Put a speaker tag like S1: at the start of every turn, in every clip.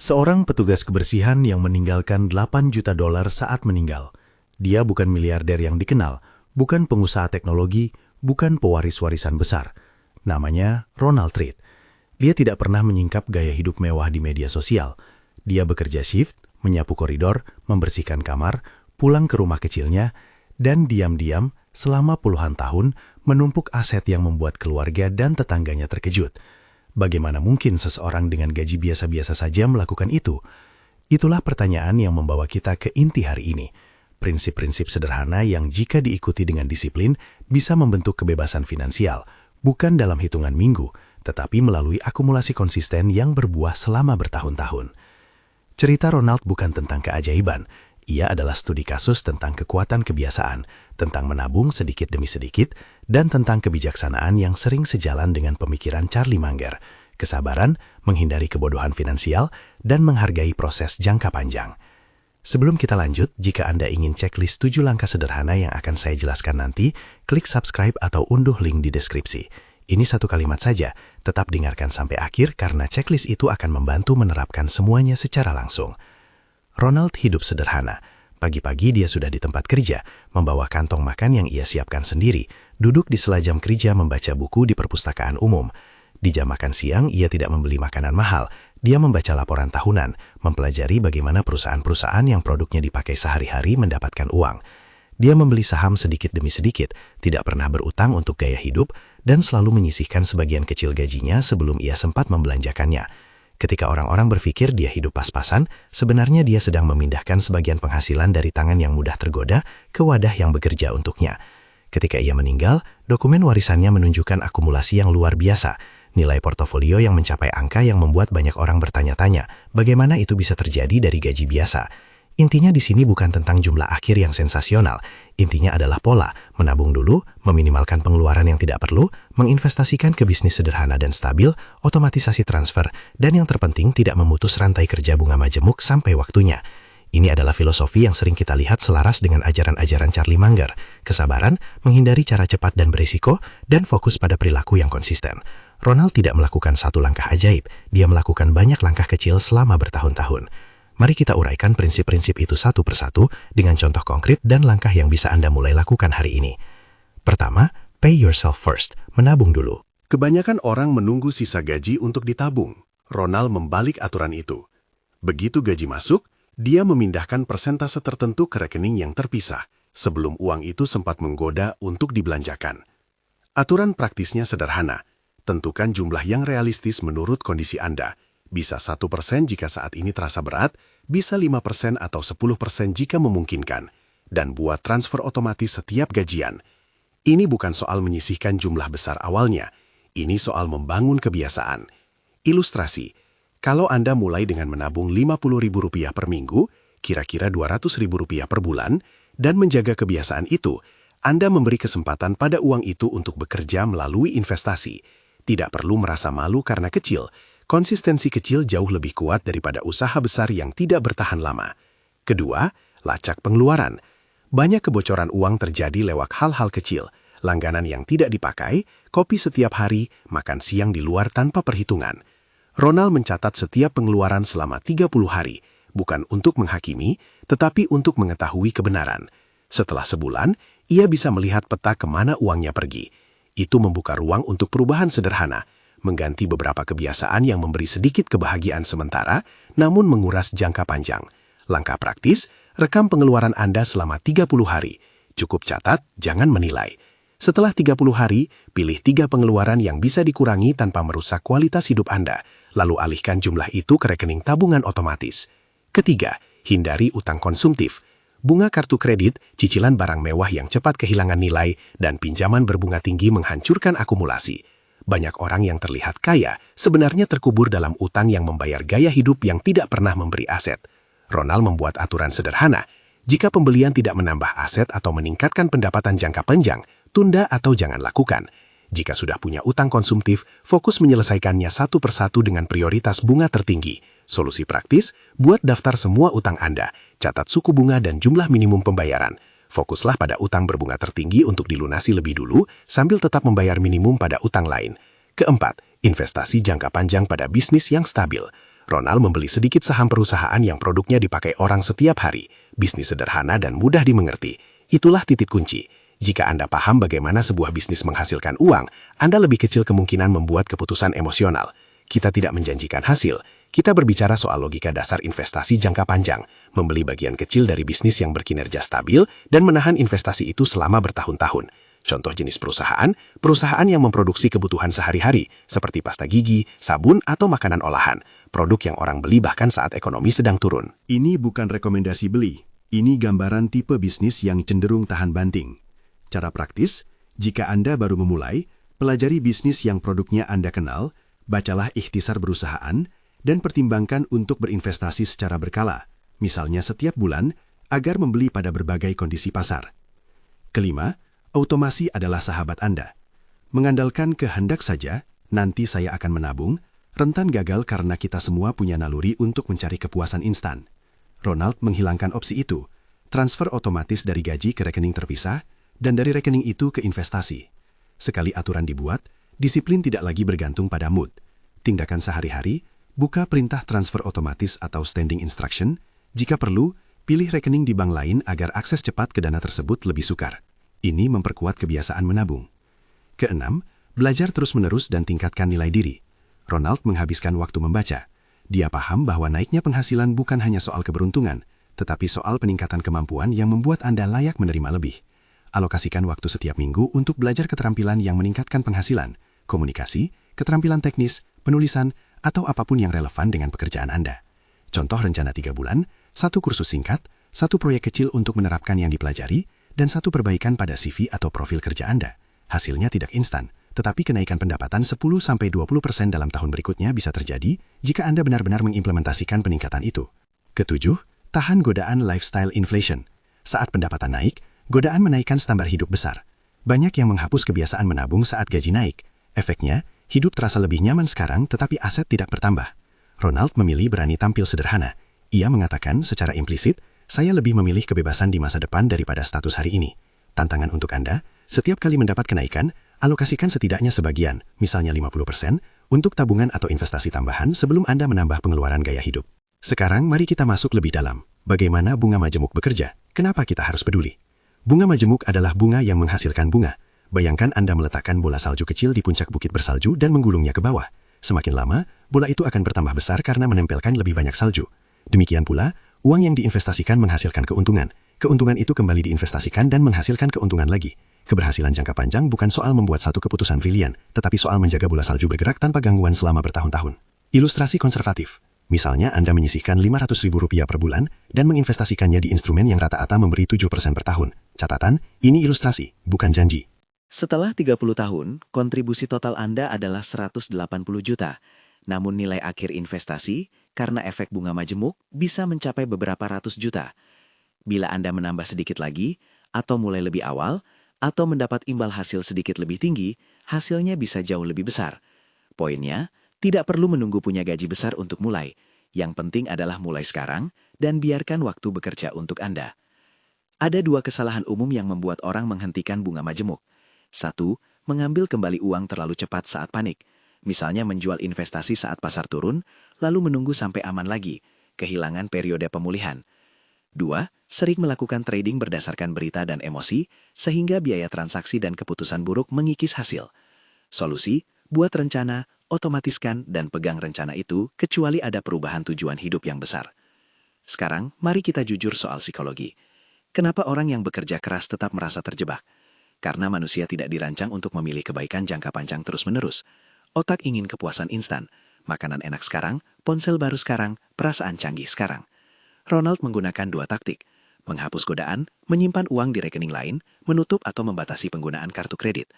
S1: Seorang petugas kebersihan yang meninggalkan 8 juta dolar saat meninggal. Dia bukan miliarder yang dikenal, bukan pengusaha teknologi, bukan pewaris warisan besar. Namanya Ronald Read. Dia tidak pernah menyingkap gaya hidup mewah di media sosial. Dia bekerja shift, menyapu koridor, membersihkan kamar, pulang ke rumah kecilnya, dan diam-diam selama puluhan tahun menumpuk aset yang membuat keluarga dan tetangganya terkejut. Bagaimana mungkin seseorang dengan gaji biasa-biasa saja melakukan itu? Itulah pertanyaan yang membawa kita ke inti hari ini. Prinsip-prinsip sederhana yang jika diikuti dengan disiplin bisa membentuk kebebasan finansial, bukan dalam hitungan minggu, tetapi melalui akumulasi konsisten yang berbuah selama bertahun-tahun. Cerita Ronald bukan tentang keajaiban. Ia adalah studi kasus tentang kekuatan kebiasaan, tentang menabung sedikit demi sedikit, dan tentang kebijaksanaan yang sering sejalan dengan pemikiran Charlie Munger, kesabaran, menghindari kebodohan finansial, dan menghargai proses jangka panjang. Sebelum kita lanjut, jika Anda ingin checklist 7 langkah sederhana yang akan saya jelaskan nanti, klik subscribe atau unduh link di deskripsi. Ini satu kalimat saja, tetap dengarkan sampai akhir karena checklist itu akan membantu menerapkan semuanya secara langsung. Ronald hidup sederhana. Pagi-pagi dia sudah di tempat kerja, membawa kantong makan yang ia siapkan sendiri, duduk di sela jam kerja membaca buku di perpustakaan umum. Di jam makan siang, ia tidak membeli makanan mahal. Dia membaca laporan tahunan, mempelajari bagaimana perusahaan-perusahaan yang produknya dipakai sehari-hari mendapatkan uang. Dia membeli saham sedikit demi sedikit, tidak pernah berutang untuk gaya hidup, dan selalu menyisihkan sebagian kecil gajinya sebelum ia sempat membelanjakannya. Ketika orang-orang berpikir dia hidup pas-pasan, sebenarnya dia sedang memindahkan sebagian penghasilan dari tangan yang mudah tergoda ke wadah yang bekerja untuknya. Ketika ia meninggal, dokumen warisannya menunjukkan akumulasi yang luar biasa, nilai portofolio yang mencapai angka yang membuat banyak orang bertanya-tanya, bagaimana itu bisa terjadi dari gaji biasa. Intinya di sini bukan tentang jumlah akhir yang sensasional. Intinya adalah pola, menabung dulu, meminimalkan pengeluaran yang tidak perlu, menginvestasikan ke bisnis sederhana dan stabil, otomatisasi transfer, dan yang terpenting tidak memutus rantai kerja bunga majemuk sampai waktunya. Ini adalah filosofi yang sering kita lihat selaras dengan ajaran-ajaran Charlie Munger, kesabaran, menghindari cara cepat dan berisiko, dan fokus pada perilaku yang konsisten. Ronald tidak melakukan satu langkah ajaib, dia melakukan banyak langkah kecil selama bertahun-tahun. Mari kita uraikan prinsip-prinsip itu satu persatu dengan contoh konkret dan langkah yang bisa Anda mulai lakukan hari ini. Pertama, pay yourself first, menabung dulu.
S2: Kebanyakan orang menunggu sisa gaji untuk ditabung. Ronald membalik aturan itu. Begitu gaji masuk, dia memindahkan persentase tertentu ke rekening yang terpisah, sebelum uang itu sempat menggoda untuk dibelanjakan. Aturan praktisnya sederhana. Tentukan jumlah yang realistis menurut kondisi Anda. Bisa 1% jika saat ini terasa berat, bisa 5% atau 10% jika memungkinkan, dan buat transfer otomatis setiap gajian. Ini bukan soal menyisihkan jumlah besar awalnya, ini soal membangun kebiasaan. Ilustrasi, kalau Anda mulai dengan menabung Rp50.000 per minggu, kira-kira Rp200.000 per bulan, dan menjaga kebiasaan itu, Anda memberi kesempatan pada uang itu untuk bekerja melalui investasi. Tidak perlu merasa malu karena kecil. Konsistensi kecil jauh lebih kuat daripada usaha besar yang tidak bertahan lama. Kedua, lacak pengeluaran. Banyak kebocoran uang terjadi lewat hal-hal kecil, langganan yang tidak dipakai, kopi setiap hari, makan siang di luar tanpa perhitungan. Ronald mencatat setiap pengeluaran selama 30 hari, bukan untuk menghakimi, tetapi untuk mengetahui kebenaran. Setelah sebulan, ia bisa melihat peta kemana uangnya pergi. Itu membuka ruang untuk perubahan sederhana, mengganti beberapa kebiasaan yang memberi sedikit kebahagiaan sementara, namun menguras jangka panjang. Langkah praktis, rekam pengeluaran Anda selama 30 hari. Cukup catat, jangan menilai. Setelah 30 hari, pilih 3 pengeluaran yang bisa dikurangi tanpa merusak kualitas hidup Anda, lalu alihkan jumlah itu ke rekening tabungan otomatis. Ketiga, hindari utang konsumtif. Bunga kartu kredit, cicilan barang mewah yang cepat kehilangan nilai, dan pinjaman berbunga tinggi menghancurkan akumulasi. Banyak orang yang terlihat kaya sebenarnya terkubur dalam utang yang membayar gaya hidup yang tidak pernah memberi aset. Ronald membuat aturan sederhana. Jika pembelian tidak menambah aset atau meningkatkan pendapatan jangka panjang, tunda atau jangan lakukan. Jika sudah punya utang konsumtif, fokus menyelesaikannya satu persatu dengan prioritas bunga tertinggi. Solusi praktis, buat daftar semua utang Anda, catat suku bunga dan jumlah minimum pembayaran. Fokuslah pada utang berbunga tertinggi untuk dilunasi lebih dulu, sambil tetap membayar minimum pada utang lain. Keempat, investasi jangka panjang pada bisnis yang stabil. Ronald membeli sedikit saham perusahaan yang produknya dipakai orang setiap hari. Bisnis sederhana dan mudah dimengerti. Itulah titik kunci. Jika Anda paham bagaimana sebuah bisnis menghasilkan uang, Anda lebih kecil kemungkinan membuat keputusan emosional. Kita tidak menjanjikan hasil. Kita berbicara soal logika dasar investasi jangka panjang, membeli bagian kecil dari bisnis yang berkinerja stabil, dan menahan investasi itu selama bertahun-tahun. Contoh jenis perusahaan yang memproduksi kebutuhan sehari-hari, seperti pasta gigi, sabun, atau makanan olahan. Produk yang orang beli bahkan saat ekonomi sedang turun.
S1: Ini bukan rekomendasi beli. Ini gambaran tipe bisnis yang cenderung tahan banting. Cara praktis, jika Anda baru memulai, pelajari bisnis yang produknya Anda kenal, bacalah ikhtisar perusahaan, dan pertimbangkan untuk berinvestasi secara berkala, misalnya setiap bulan, agar membeli pada berbagai kondisi pasar. Kelima, otomasi adalah sahabat Anda. Mengandalkan kehendak saja, nanti saya akan menabung, rentan gagal karena kita semua punya naluri untuk mencari kepuasan instan. Ronald menghilangkan opsi itu, transfer otomatis dari gaji ke rekening terpisah, dan dari rekening itu ke investasi. Sekali aturan dibuat, disiplin tidak lagi bergantung pada mood. Tindakan sehari-hari, buka perintah transfer otomatis atau standing instruction. Jika perlu, pilih rekening di bank lain agar akses cepat ke dana tersebut lebih sukar. Ini memperkuat kebiasaan menabung. Keenam, belajar terus-menerus dan tingkatkan nilai diri. Ronald menghabiskan waktu membaca. Dia paham bahwa naiknya penghasilan bukan hanya soal keberuntungan, tetapi soal peningkatan kemampuan yang membuat Anda layak menerima lebih. Alokasikan waktu setiap minggu untuk belajar keterampilan yang meningkatkan penghasilan, komunikasi, keterampilan teknis, penulisan, atau apapun yang relevan dengan pekerjaan Anda. Contoh rencana 3 bulan, 1 kursus singkat, 1 proyek kecil untuk menerapkan yang dipelajari, dan 1 perbaikan pada CV atau profil kerja Anda. Hasilnya tidak instan, tetapi kenaikan pendapatan 10-20% dalam tahun berikutnya bisa terjadi jika Anda benar-benar mengimplementasikan peningkatan itu. Ketujuh, tahan godaan lifestyle inflation. Saat pendapatan naik, godaan menaikkan standar hidup besar. Banyak yang menghapus kebiasaan menabung saat gaji naik. Efeknya, hidup terasa lebih nyaman sekarang tetapi aset tidak bertambah. Ronald memilih berani tampil sederhana. Ia mengatakan secara implisit, saya lebih memilih kebebasan di masa depan daripada status hari ini. Tantangan untuk Anda, setiap kali mendapat kenaikan, alokasikan setidaknya sebagian, misalnya 50%, untuk tabungan atau investasi tambahan sebelum Anda menambah pengeluaran gaya hidup. Sekarang mari kita masuk lebih dalam. Bagaimana bunga majemuk bekerja? Kenapa kita harus peduli? Bunga majemuk adalah bunga yang menghasilkan bunga. Bayangkan Anda meletakkan bola salju kecil di puncak bukit bersalju dan menggulungnya ke bawah. Semakin lama, bola itu akan bertambah besar karena menempelkan lebih banyak salju. Demikian pula, uang yang diinvestasikan menghasilkan keuntungan. Keuntungan itu kembali diinvestasikan dan menghasilkan keuntungan lagi. Keberhasilan jangka panjang bukan soal membuat satu keputusan brilian, tetapi soal menjaga bola salju bergerak tanpa gangguan selama bertahun-tahun. Ilustrasi konservatif. Misalnya Anda menyisihkan Rp500.000 per bulan dan menginvestasikannya di instrumen yang rata-rata memberi 7% per tahun. Catatan, ini ilustrasi, bukan janji.
S3: Setelah 30 tahun, kontribusi total Anda adalah 180 juta. Namun nilai akhir investasi, karena efek bunga majemuk, bisa mencapai beberapa ratus juta. Bila Anda menambah sedikit lagi, atau mulai lebih awal, atau mendapat imbal hasil sedikit lebih tinggi, hasilnya bisa jauh lebih besar. Poinnya, tidak perlu menunggu punya gaji besar untuk mulai. Yang penting adalah mulai sekarang, dan biarkan waktu bekerja untuk Anda. Ada 2 kesalahan umum yang membuat orang menghentikan bunga majemuk. 1. Mengambil kembali uang terlalu cepat saat panik. Misalnya menjual investasi saat pasar turun, lalu menunggu sampai aman lagi, kehilangan periode pemulihan. 2. Sering melakukan trading berdasarkan berita dan emosi, sehingga biaya transaksi dan keputusan buruk mengikis hasil. Solusi, buat rencana, otomatiskan dan pegang rencana itu kecuali ada perubahan tujuan hidup yang besar. Sekarang, mari kita jujur soal psikologi. Kenapa orang yang bekerja keras tetap merasa terjebak? Karena manusia tidak dirancang untuk memilih kebaikan jangka panjang terus-menerus. Otak ingin kepuasan instan, makanan enak sekarang, ponsel baru sekarang, perasaan canggih sekarang. Ronald menggunakan 2 taktik, menghapus godaan, menyimpan uang di rekening lain, menutup atau membatasi penggunaan kartu kredit.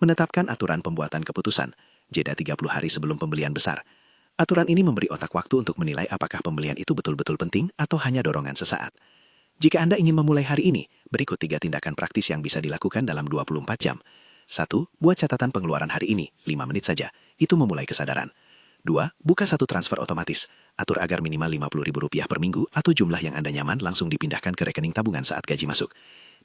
S3: Menetapkan aturan pembuatan keputusan, jeda 30 hari sebelum pembelian besar. Aturan ini memberi otak waktu untuk menilai apakah pembelian itu betul-betul penting atau hanya dorongan sesaat. Jika Anda ingin memulai hari ini, berikut 3 tindakan praktis yang bisa dilakukan dalam 24 jam. 1. Buat catatan pengeluaran hari ini, 5 menit saja. Itu memulai kesadaran. 2. Buka 1 transfer otomatis. Atur agar minimal Rp50.000 per minggu atau jumlah yang Anda nyaman langsung dipindahkan ke rekening tabungan saat gaji masuk.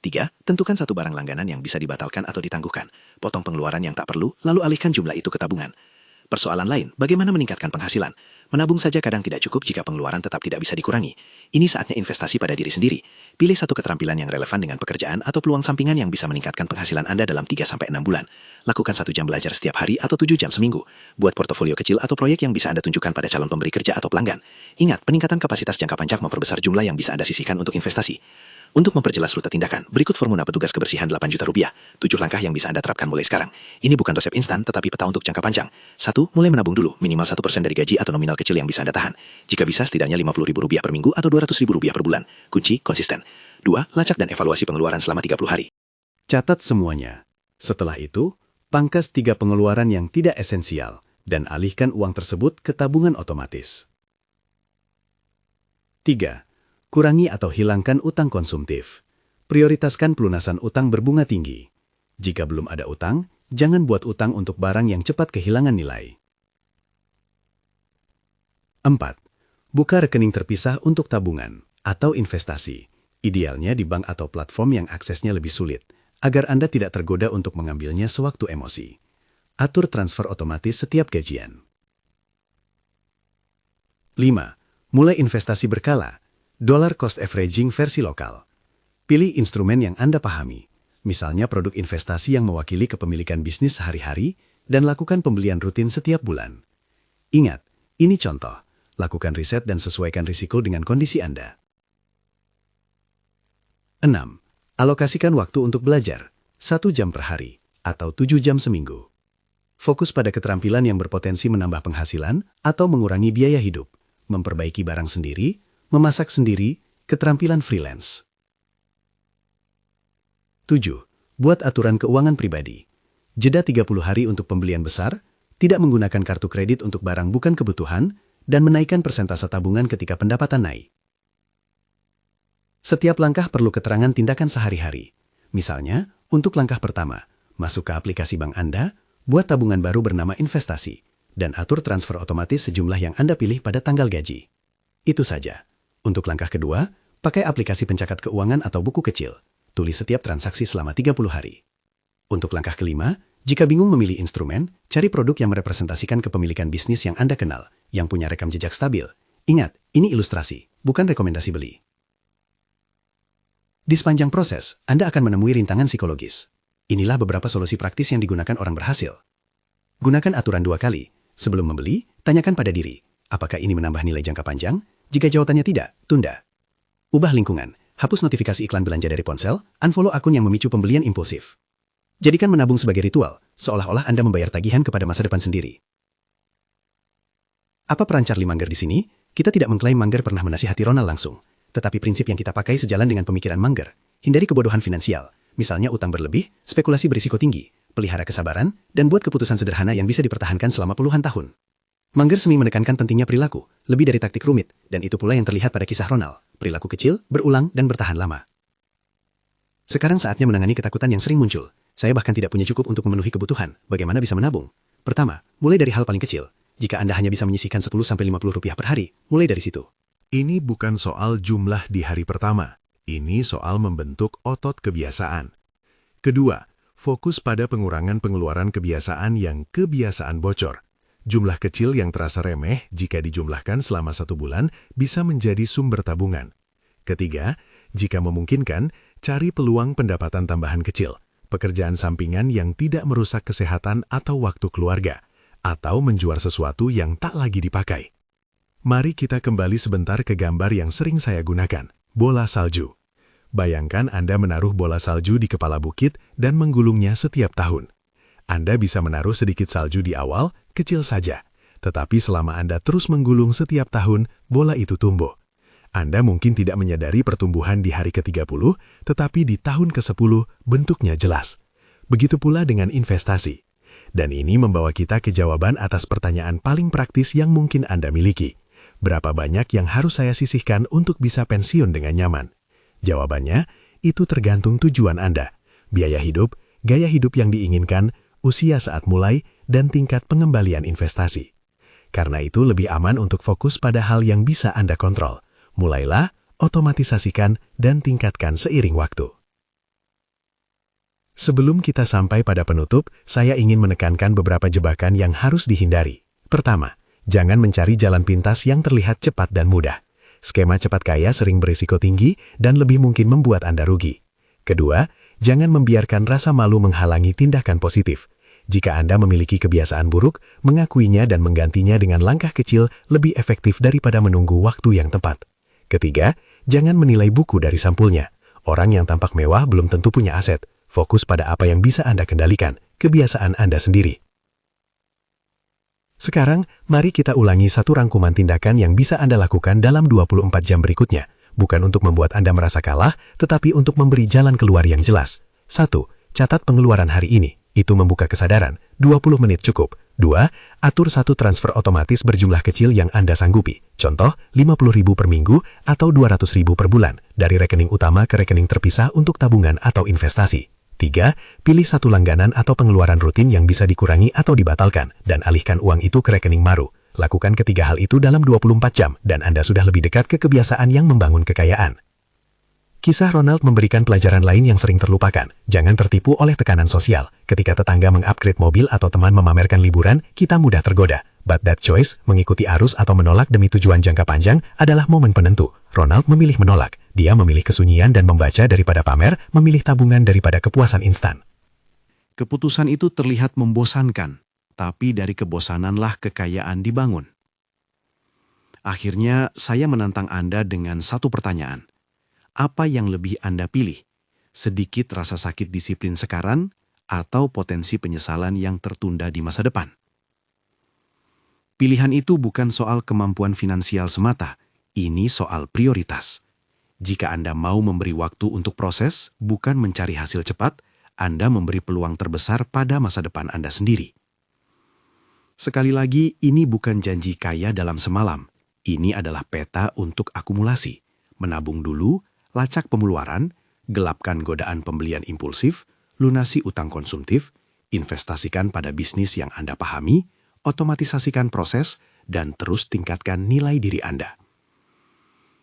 S3: 3. Tentukan 1 barang langganan yang bisa dibatalkan atau ditangguhkan. Potong pengeluaran yang tak perlu, lalu alihkan jumlah itu ke tabungan. Persoalan lain, bagaimana meningkatkan penghasilan? Menabung saja kadang tidak cukup jika pengeluaran tetap tidak bisa dikurangi. Ini saatnya investasi pada diri sendiri. Pilih satu keterampilan yang relevan dengan pekerjaan atau peluang sampingan yang bisa meningkatkan penghasilan Anda dalam 3-6 bulan. Lakukan 1 jam belajar setiap hari atau 7 jam seminggu. Buat portofolio kecil atau proyek yang bisa Anda tunjukkan pada calon pemberi kerja atau pelanggan. Ingat, peningkatan kapasitas jangka panjang memperbesar jumlah yang bisa Anda sisihkan untuk investasi. Untuk memperjelas rute tindakan, berikut formula petugas kebersihan 8 juta rupiah. 7 langkah yang bisa Anda terapkan mulai sekarang. Ini bukan resep instan, tetapi peta untuk jangka panjang. 1. Mulai menabung dulu, minimal 1% dari gaji atau nominal kecil yang bisa Anda tahan. Jika bisa, setidaknya Rp50.000 per minggu atau Rp200.000 per bulan. Kunci, konsisten. 2. Lacak dan evaluasi pengeluaran selama 30 hari.
S1: Catat semuanya. Setelah itu, pangkas 3 pengeluaran yang tidak esensial dan alihkan uang tersebut ke tabungan otomatis. 3. Kurangi atau hilangkan utang konsumtif. Prioritaskan pelunasan utang berbunga tinggi. Jika belum ada utang, jangan buat utang untuk barang yang cepat kehilangan nilai. 4. Buka rekening terpisah untuk tabungan atau investasi. Idealnya di bank atau platform yang aksesnya lebih sulit, agar Anda tidak tergoda untuk mengambilnya sewaktu emosi. Atur transfer otomatis setiap gajian. 5. Mulai investasi berkala. Dollar cost averaging versi lokal. Pilih instrumen yang Anda pahami, misalnya produk investasi yang mewakili kepemilikan bisnis sehari-hari, dan lakukan pembelian rutin setiap bulan. Ingat, ini contoh. Lakukan riset dan sesuaikan risiko dengan kondisi Anda. 6. Alokasikan waktu untuk belajar, 1 jam per hari, atau 7 jam seminggu. Fokus pada keterampilan yang berpotensi menambah penghasilan atau mengurangi biaya hidup, memperbaiki barang sendiri, memasak sendiri, keterampilan freelance. 7. Buat aturan keuangan pribadi. Jeda 30 hari untuk pembelian besar, tidak menggunakan kartu kredit untuk barang bukan kebutuhan, dan menaikkan persentase tabungan ketika pendapatan naik. Setiap langkah perlu keterangan tindakan sehari-hari. Misalnya, untuk langkah pertama, masuk ke aplikasi bank Anda, buat tabungan baru bernama investasi, dan atur transfer otomatis sejumlah yang Anda pilih pada tanggal gaji. Itu saja. Untuk langkah kedua, pakai aplikasi pencatat keuangan atau buku kecil. Tulis setiap transaksi selama 30 hari. Untuk langkah kelima, jika bingung memilih instrumen, cari produk yang merepresentasikan kepemilikan bisnis yang Anda kenal, yang punya rekam jejak stabil. Ingat, ini ilustrasi, bukan rekomendasi beli. Di sepanjang proses, Anda akan menemui rintangan psikologis. Inilah beberapa solusi praktis yang digunakan orang berhasil. Gunakan aturan 2 kali. Sebelum membeli, tanyakan pada diri, apakah ini menambah nilai jangka panjang? Jika jawabannya tidak, tunda. Ubah lingkungan, hapus notifikasi iklan belanja dari ponsel, unfollow akun yang memicu pembelian impulsif. Jadikan menabung sebagai ritual, seolah-olah Anda membayar tagihan kepada masa depan sendiri. Apa peran Charlie Munger di sini? Kita tidak mengklaim Munger pernah menasihati Ronald langsung, tetapi prinsip yang kita pakai sejalan dengan pemikiran Munger. Hindari kebodohan finansial, misalnya utang berlebih, spekulasi berisiko tinggi, pelihara kesabaran, dan buat keputusan sederhana yang bisa dipertahankan selama puluhan tahun. Munger sering menekankan pentingnya perilaku, lebih dari taktik rumit, dan itu pula yang terlihat pada kisah Ronald, perilaku kecil, berulang, dan bertahan lama. Sekarang saatnya menangani ketakutan yang sering muncul. Saya bahkan tidak punya cukup untuk memenuhi kebutuhan. Bagaimana bisa menabung? Pertama, mulai dari hal paling kecil. Jika Anda hanya bisa menyisihkan 10–50 rupiah per hari, mulai dari situ.
S2: Ini bukan soal jumlah di hari pertama. Ini soal membentuk otot kebiasaan. Kedua, fokus pada pengurangan pengeluaran kebiasaan yang kebiasaan bocor. Jumlah kecil yang terasa remeh jika dijumlahkan selama 1 bulan bisa menjadi sumber tabungan. Ketiga, jika memungkinkan, cari peluang pendapatan tambahan kecil, pekerjaan sampingan yang tidak merusak kesehatan atau waktu keluarga, atau menjual sesuatu yang tak lagi dipakai. Mari kita kembali sebentar ke gambar yang sering saya gunakan, bola salju. Bayangkan Anda menaruh bola salju di kepala bukit dan menggulungnya setiap tahun. Anda bisa menaruh sedikit salju di awal, kecil saja. Tetapi selama Anda terus menggulung setiap tahun, bola itu tumbuh. Anda mungkin tidak menyadari pertumbuhan di hari ke-30, tetapi di tahun ke-10 bentuknya jelas. Begitu pula dengan investasi. Dan ini membawa kita ke jawaban atas pertanyaan paling praktis yang mungkin Anda miliki. Berapa banyak yang harus saya sisihkan untuk bisa pensiun dengan nyaman? Jawabannya, itu tergantung tujuan Anda, biaya hidup, gaya hidup yang diinginkan, usia saat mulai, dan tingkat pengembalian investasi. Karena itu lebih aman untuk fokus pada hal yang bisa Anda kontrol. Mulailah, otomatisasikan, dan tingkatkan seiring waktu. Sebelum kita sampai pada penutup, saya ingin menekankan beberapa jebakan yang harus dihindari. Pertama,
S4: Jangan mencari jalan pintas yang terlihat cepat dan mudah. Skema cepat kaya sering berisiko tinggi dan lebih mungkin membuat Anda rugi. Kedua, jangan membiarkan rasa malu menghalangi tindakan positif. Jika Anda memiliki kebiasaan buruk, mengakuinya dan menggantinya dengan langkah kecil lebih efektif daripada menunggu waktu yang tepat. Ketiga, jangan menilai buku dari sampulnya. Orang yang tampak mewah belum tentu punya aset. Fokus pada apa yang bisa Anda kendalikan, kebiasaan Anda sendiri. Sekarang, mari kita ulangi satu rangkuman tindakan yang bisa Anda lakukan dalam 24 jam berikutnya. Bukan untuk membuat Anda merasa kalah, tetapi untuk memberi jalan keluar yang jelas. 1. Catat pengeluaran hari ini. Itu membuka kesadaran. 20 menit cukup. 2. Atur satu transfer otomatis berjumlah kecil yang Anda sanggupi. Contoh, 50.000 per minggu atau 200.000 per bulan, dari rekening utama ke rekening terpisah untuk tabungan atau investasi. 3. Pilih satu langganan atau pengeluaran rutin yang bisa dikurangi atau dibatalkan, dan alihkan uang itu ke rekening baru. Lakukan ketiga hal itu dalam 24 jam, dan Anda sudah lebih dekat ke kebiasaan yang membangun kekayaan. Kisah Ronald memberikan pelajaran lain yang sering terlupakan. Jangan tertipu oleh tekanan sosial. Ketika tetangga mengupgrade mobil atau teman memamerkan liburan, kita mudah tergoda. But that choice, mengikuti arus atau menolak demi tujuan jangka panjang, adalah momen penentu. Ronald memilih menolak. Dia memilih kesunyian dan membaca daripada pamer, memilih tabungan daripada kepuasan instan.
S1: Keputusan itu terlihat membosankan, tapi dari kebosananlah kekayaan dibangun. Akhirnya, saya menantang Anda dengan satu pertanyaan. Apa yang lebih Anda pilih? Sedikit rasa sakit disiplin sekarang atau potensi penyesalan yang tertunda di masa depan? Pilihan itu bukan soal kemampuan finansial semata, ini soal prioritas. Jika Anda mau memberi waktu untuk proses, bukan mencari hasil cepat, Anda memberi peluang terbesar pada masa depan Anda sendiri. Sekali lagi, ini bukan janji kaya dalam semalam. Ini adalah peta untuk akumulasi. Menabung dulu, lacak pengeluaran, gelapkan godaan pembelian impulsif, lunasi utang konsumtif, investasikan pada bisnis yang Anda pahami, otomatisasikan proses, dan terus tingkatkan nilai diri Anda.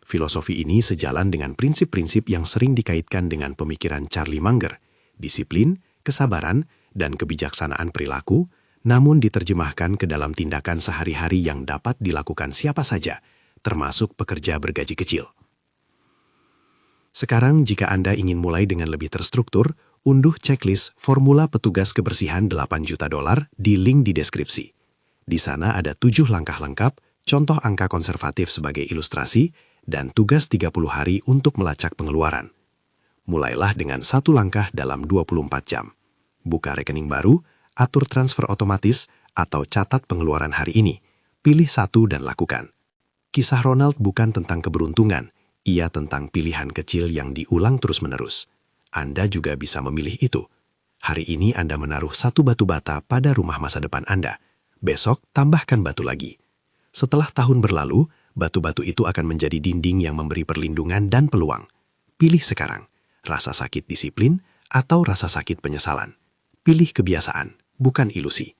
S1: Filosofi ini sejalan dengan prinsip-prinsip yang sering dikaitkan dengan pemikiran Charlie Munger, disiplin, kesabaran, dan kebijaksanaan perilaku, namun diterjemahkan ke dalam tindakan sehari-hari yang dapat dilakukan siapa saja, termasuk pekerja bergaji kecil. Sekarang, jika Anda ingin mulai dengan lebih terstruktur, unduh checklist Formula Petugas Kebersihan $8 juta di link di deskripsi. Di sana ada 7 langkah lengkap, contoh angka konservatif sebagai ilustrasi, dan tugas 30 hari untuk melacak pengeluaran. Mulailah dengan satu langkah dalam 24 jam. Buka rekening baru, atur transfer otomatis, atau catat pengeluaran hari ini. Pilih satu dan lakukan. Kisah Ronald bukan tentang keberuntungan, ia tentang pilihan kecil yang diulang terus-menerus. Anda juga bisa memilih itu. Hari ini Anda menaruh satu batu bata pada rumah masa depan Anda. Besok tambahkan batu lagi. Setelah tahun berlalu, batu-batu itu akan menjadi dinding yang memberi perlindungan dan peluang. Pilih sekarang, rasa sakit disiplin atau rasa sakit penyesalan. Pilih kebiasaan, bukan ilusi.